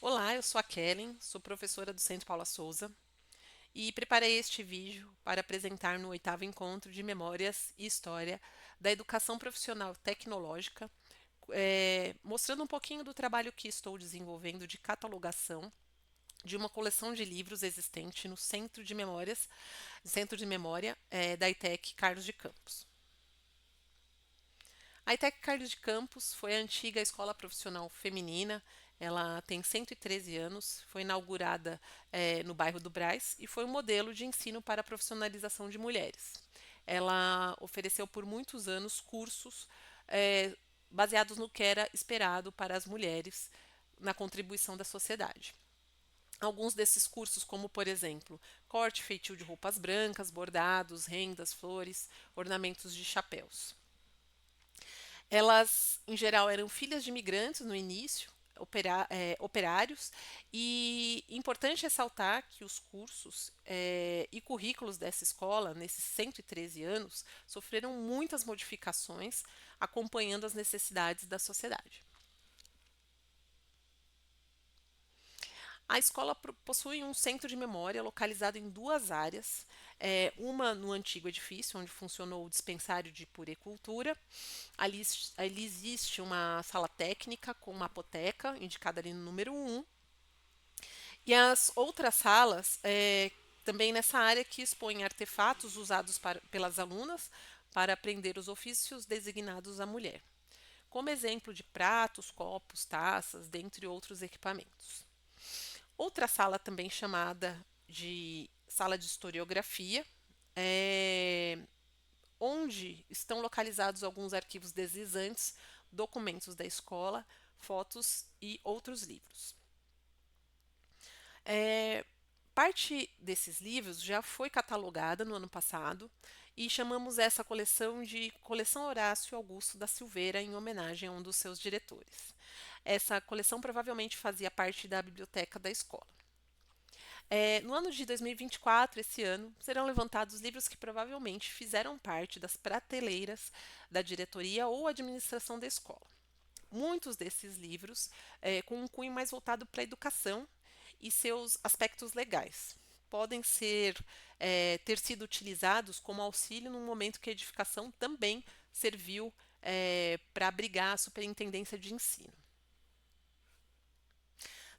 Olá, eu sou a Kellen, sou professora do Centro Paula Souza e preparei este vídeo para apresentar no oitavo encontro de Memórias e História da Educação Profissional Tecnológica, mostrando um pouquinho do trabalho que estou desenvolvendo de catalogação de uma coleção de livros existente no Centro de Memória da ITEC Carlos de Campos. A ITEC Carlos de Campos foi a antiga escola profissional feminina. Ela tem 113 anos, foi inaugurada no bairro do Brás e foi um modelo de ensino para a profissionalização de mulheres. Ela ofereceu por muitos anos cursos baseados no que era esperado para as mulheres na contribuição da sociedade. Alguns desses cursos, como por exemplo, corte e feitio de roupas brancas, bordados, rendas, flores, ornamentos de chapéus. Elas, em geral, eram filhas de imigrantes no início, operários, e importante ressaltar que os cursos e currículos dessa escola, nesses 113 anos, sofreram muitas modificações, acompanhando as necessidades da sociedade. A escola possui um centro de memória localizado em duas áreas, uma no antigo edifício, onde funcionou o dispensário de puericultura. Ali existe uma sala técnica com uma apoteca, indicada ali no número um, e as outras salas, também nessa área, que expõem artefatos usados pelas alunas para aprender os ofícios designados à mulher, como exemplo de pratos, copos, taças, dentre outros equipamentos. Outra sala, também chamada de sala de historiografia, é, onde estão localizados alguns arquivos deslizantes, documentos da escola, fotos e outros livros. É, Parte desses livros já foi catalogada no ano passado e chamamos essa coleção de Coleção Horácio Augusto da Silveira, em homenagem a um dos seus diretores. Essa coleção provavelmente fazia parte da biblioteca da escola. No ano de 2024, esse ano, serão levantados livros que provavelmente fizeram parte das prateleiras da diretoria ou administração da escola. Muitos desses livros com um cunho mais voltado para a educação e seus aspectos legais. Podem ter sido utilizados como auxílio no momento que a edificação também serviu para abrigar a superintendência de ensino.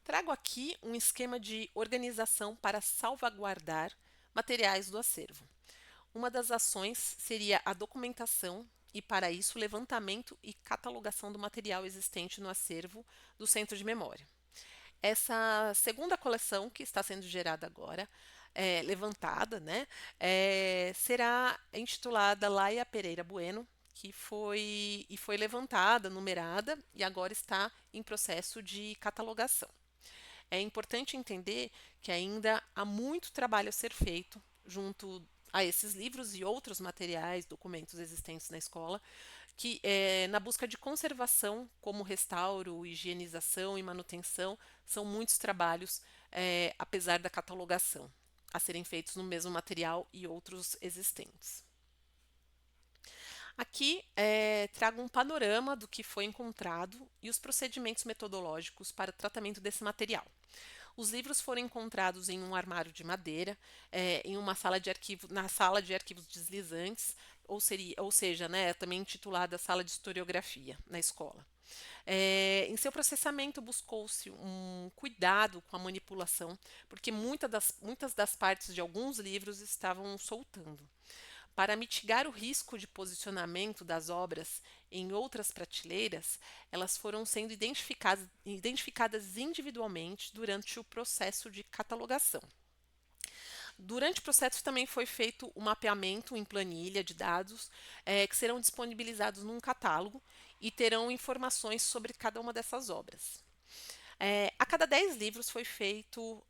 Trago aqui um esquema de organização para salvaguardar materiais do acervo. Uma das ações seria a documentação e, para isso, o levantamento e catalogação do material existente no acervo do Centro de Memória. Essa segunda coleção, que está sendo gerada agora, levantada, né, será intitulada Laia Pereira Bueno, que foi levantada, numerada e agora está em processo de catalogação. É importante entender que ainda há muito trabalho a ser feito junto a esses livros e outros materiais, documentos existentes na escola, que na busca de conservação, como restauro, higienização e manutenção, são muitos trabalhos, apesar da catalogação, a serem feitos no mesmo material e outros existentes. Aqui trago um panorama do que foi encontrado e os procedimentos metodológicos para o tratamento desse material. Os livros foram encontrados em um armário de madeira, em uma sala de arquivo, na sala de arquivos deslizantes, ou seja, né, também intitulada Sala de Historiografia na escola. Em seu processamento, buscou-se um cuidado com a manipulação, porque muitas das partes de alguns livros estavam soltando. Para mitigar o risco de posicionamento das obras em outras prateleiras, elas foram sendo identificadas individualmente durante o processo de catalogação. Durante o processo também foi feito o mapeamento em planilha de dados, que serão disponibilizados num catálogo e terão informações sobre cada uma dessas obras. A cada 10 livros foi feito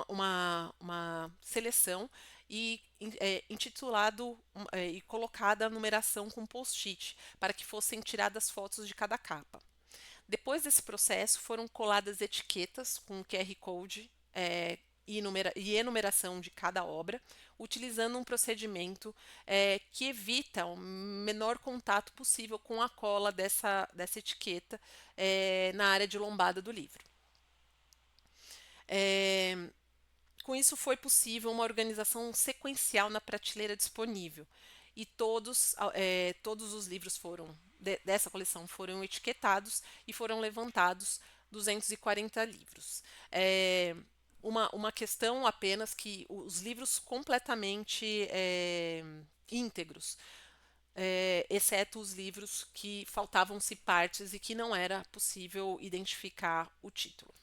uma seleção e intitulado e colocada a numeração com post-it para que fossem tiradas fotos de cada capa. Depois desse processo, foram coladas etiquetas com QR Code e enumeração de cada obra, utilizando um procedimento que evita o menor contato possível com a cola dessa etiqueta na área de lombada do livro. Com isso, foi possível uma organização sequencial na prateleira disponível e todos os livros dessa coleção foram etiquetados e foram levantados 240 livros. Uma questão apenas que os livros completamente íntegros, exceto os livros que faltavam-se partes e que não era possível identificar o título.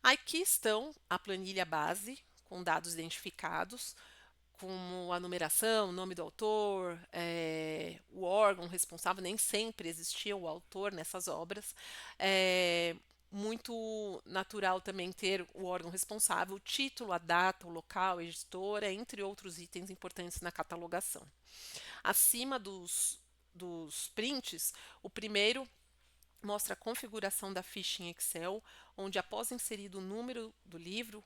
Aqui estão a planilha base com dados identificados, como a numeração, o nome do autor, o órgão responsável. Nem sempre existia o autor nessas obras. É muito natural também ter o órgão responsável, o título, a data, o local, a editora, entre outros itens importantes na catalogação. Acima dos prints, o primeiro mostra a configuração da ficha em Excel, onde após inserido o número do livro,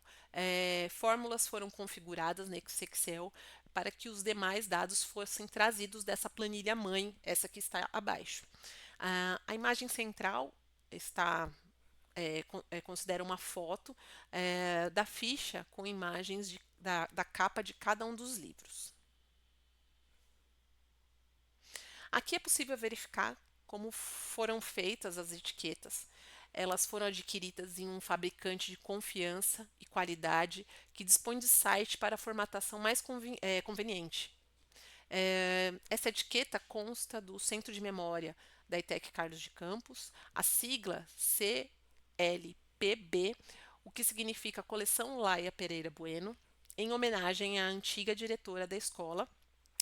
fórmulas foram configuradas nesse Excel para que os demais dados fossem trazidos dessa planilha mãe, essa que está abaixo. A imagem central considera uma foto da ficha com imagens da capa de cada um dos livros. Aqui é possível verificar como foram feitas as etiquetas. Elas foram adquiridas em um fabricante de confiança e qualidade que dispõe de site para a formatação mais conveniente. Essa etiqueta consta do centro de memória da ETEC Carlos de Campos, a sigla CLPB, o que significa Coleção Laia Pereira Bueno, em homenagem à antiga diretora da escola,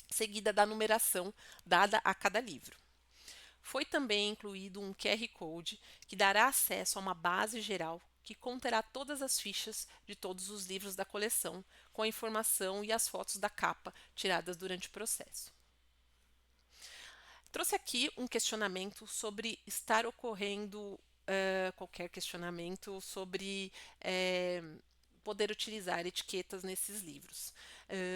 seguida da numeração dada a cada livro. Foi também incluído um QR Code que dará acesso a uma base geral que conterá todas as fichas de todos os livros da coleção, com a informação e as fotos da capa tiradas durante o processo. Trouxe aqui um questionamento sobre estar ocorrendo qualquer questionamento sobre poder utilizar etiquetas nesses livros.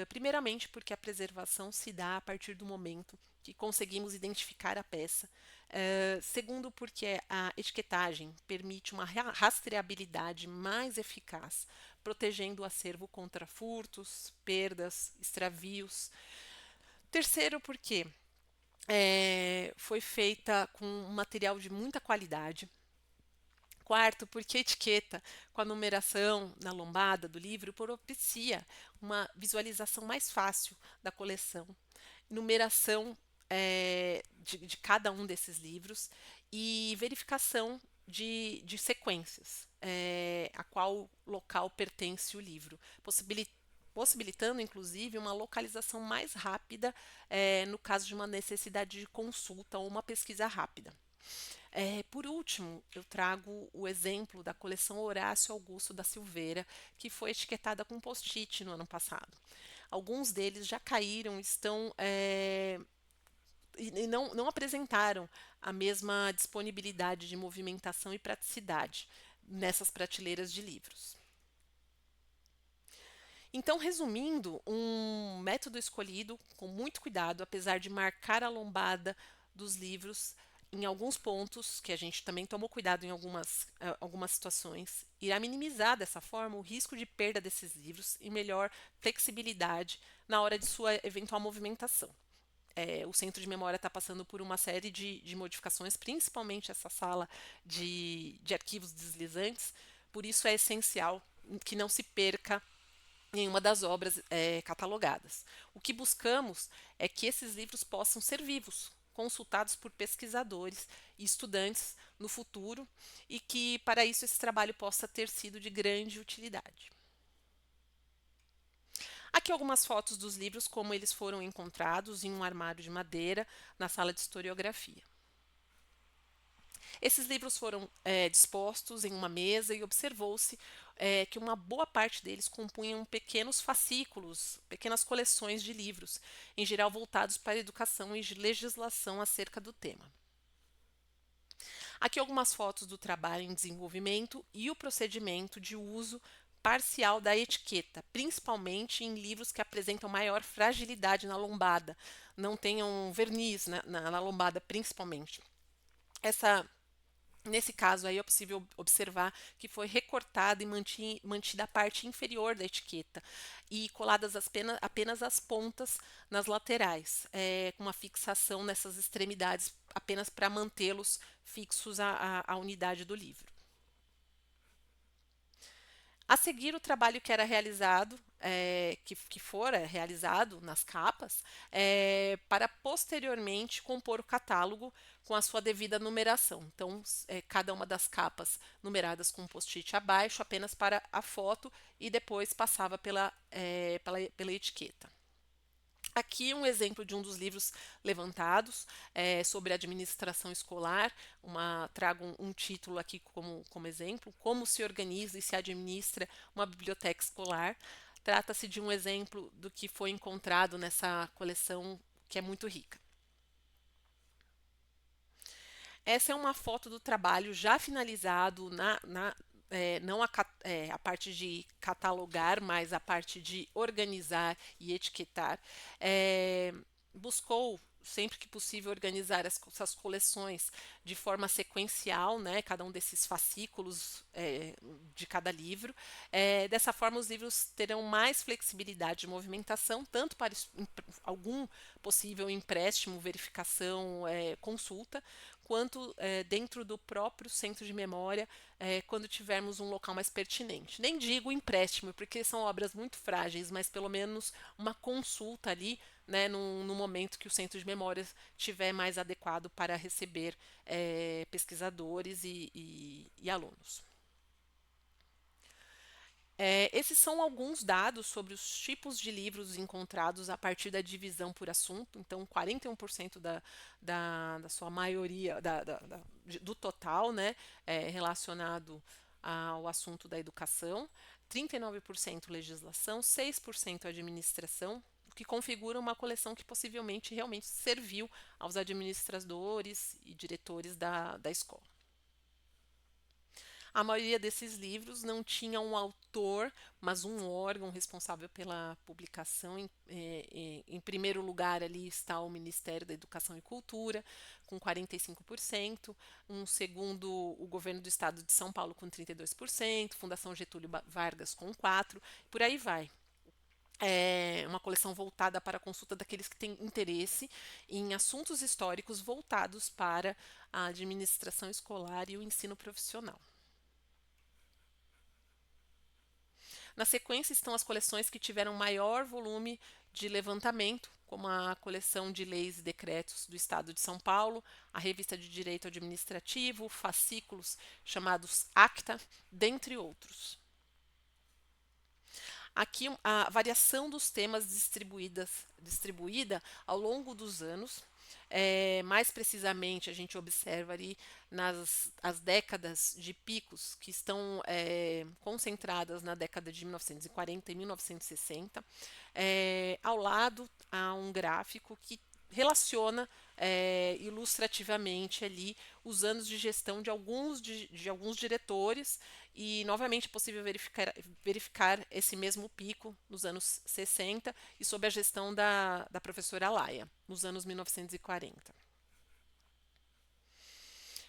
Primeiramente, porque a preservação se dá a partir do momento que conseguimos identificar a peça. Segundo, porque a etiquetagem permite uma rastreabilidade mais eficaz, protegendo o acervo contra furtos, perdas, extravios. Terceiro, porque foi feita com um material de muita qualidade. Quarto, porque a etiqueta com a numeração na lombada do livro propicia uma visualização mais fácil da coleção, numeração de cada um desses livros e verificação de sequências, a qual local pertence o livro, possibilitando inclusive uma localização mais rápida no caso de uma necessidade de consulta ou uma pesquisa rápida. Por último, eu trago o exemplo da coleção Horácio Augusto da Silveira, que foi etiquetada com post-it no ano passado. Alguns deles já caíram, estão e não apresentaram a mesma disponibilidade de movimentação e praticidade nessas prateleiras de livros. Então, resumindo, um método escolhido com muito cuidado, apesar de marcar a lombada dos livros em alguns pontos, que a gente também tomou cuidado em algumas situações, irá minimizar dessa forma o risco de perda desses livros e melhor flexibilidade na hora de sua eventual movimentação. O centro de memória está passando por uma série de modificações, principalmente essa sala de arquivos deslizantes, por isso é essencial que não se perca nenhuma das obras catalogadas. O que buscamos é que esses livros possam ser vivos, consultados por pesquisadores e estudantes no futuro e que, para isso, esse trabalho possa ter sido de grande utilidade. Aqui algumas fotos dos livros, como eles foram encontrados em um armário de madeira na sala de historiografia. Esses livros foram dispostos em uma mesa e observou-se que uma boa parte deles compunham pequenos fascículos, pequenas coleções de livros, em geral voltados para a educação e legislação acerca do tema. Aqui algumas fotos do trabalho em desenvolvimento e o procedimento de uso parcial da etiqueta, principalmente em livros que apresentam maior fragilidade na lombada, não tenham verniz na lombada principalmente. Nesse caso aí é possível observar que foi recortada e mantida a parte inferior da etiqueta e coladas apenas as pontas nas laterais, com uma fixação nessas extremidades apenas para mantê-los fixos à unidade do livro. A seguir, o trabalho que era realizado, que fora realizado nas capas, para posteriormente compor o catálogo com a sua devida numeração. Então, cada uma das capas numeradas com um post-it abaixo, apenas para a foto, e depois passava pela etiqueta. Aqui um exemplo de um dos livros levantados sobre administração escolar. Trago um título aqui como exemplo: Como se organiza e se administra uma biblioteca escolar. Trata-se de um exemplo do que foi encontrado nessa coleção, que é muito rica. Essa é uma foto do trabalho já finalizado não a parte de catalogar, mas a parte de organizar e etiquetar. Buscou sempre que possível organizar essas coleções de forma sequencial, né, cada um desses fascículos de cada livro. Dessa forma, os livros terão mais flexibilidade de movimentação, tanto para algum possível empréstimo, verificação, consulta, quanto dentro do próprio centro de memória, quando tivermos um local mais pertinente. Nem digo empréstimo, porque são obras muito frágeis, mas pelo menos uma consulta ali, né, no momento que o centro de memórias estiver mais adequado para receber pesquisadores e alunos. Esses são alguns dados sobre os tipos de livros encontrados a partir da divisão por assunto. Então, 41% da sua maioria, do total, né, relacionado ao assunto da educação, 39% legislação, 6% administração, o que configura uma coleção que possivelmente realmente serviu aos administradores e diretores da escola. A maioria desses livros não tinha um autor, mas um órgão responsável pela publicação. Em primeiro lugar, ali está o Ministério da Educação e Cultura, com 45%. Um segundo, o Governo do Estado de São Paulo, com 32%. Fundação Getúlio Vargas, com 4%. Por aí vai. É uma coleção voltada para a consulta daqueles que têm interesse em assuntos históricos voltados para a administração escolar e o ensino profissional. Na sequência estão as coleções que tiveram maior volume de levantamento, como a coleção de leis e decretos do Estado de São Paulo, a revista de Direito Administrativo, fascículos chamados Acta, dentre outros. Aqui a variação dos temas distribuída ao longo dos anos. Mais precisamente, a gente observa ali as décadas de picos que estão concentradas na década de 1940 e 1960. Ao lado há um gráfico que relaciona ilustrativamente ali os anos de gestão de alguns diretores, e novamente é possível verificar esse mesmo pico nos anos 60 e sob a gestão da professora Laia, nos anos 1940.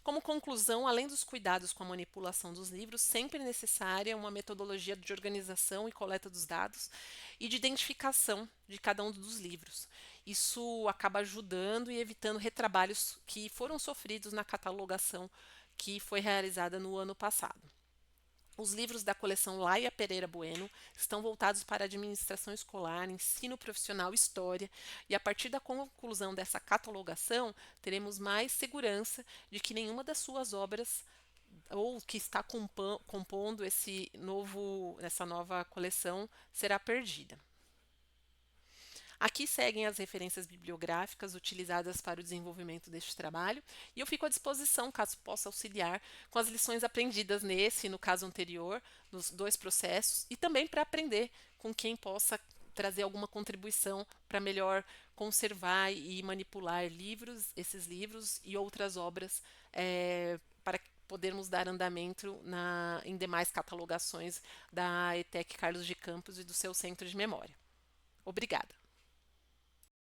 Como conclusão, além dos cuidados com a manipulação dos livros, sempre é necessária uma metodologia de organização e coleta dos dados e de identificação de cada um dos livros. Isso acaba ajudando e evitando retrabalhos que foram sofridos na catalogação que foi realizada no ano passado. Os livros da coleção Laia Pereira Bueno estão voltados para administração escolar, ensino profissional e história, e a partir da conclusão dessa catalogação, teremos mais segurança de que nenhuma das suas obras ou que está compondo essa nova coleção será perdida. Aqui seguem as referências bibliográficas utilizadas para o desenvolvimento deste trabalho, e eu fico à disposição caso possa auxiliar com as lições aprendidas nesse e no caso anterior, nos dois processos, e também para aprender com quem possa trazer alguma contribuição para melhor conservar e manipular esses livros e outras obras para podermos dar andamento em demais catalogações da ETEC Carlos de Campos e do seu centro de memória. Obrigada!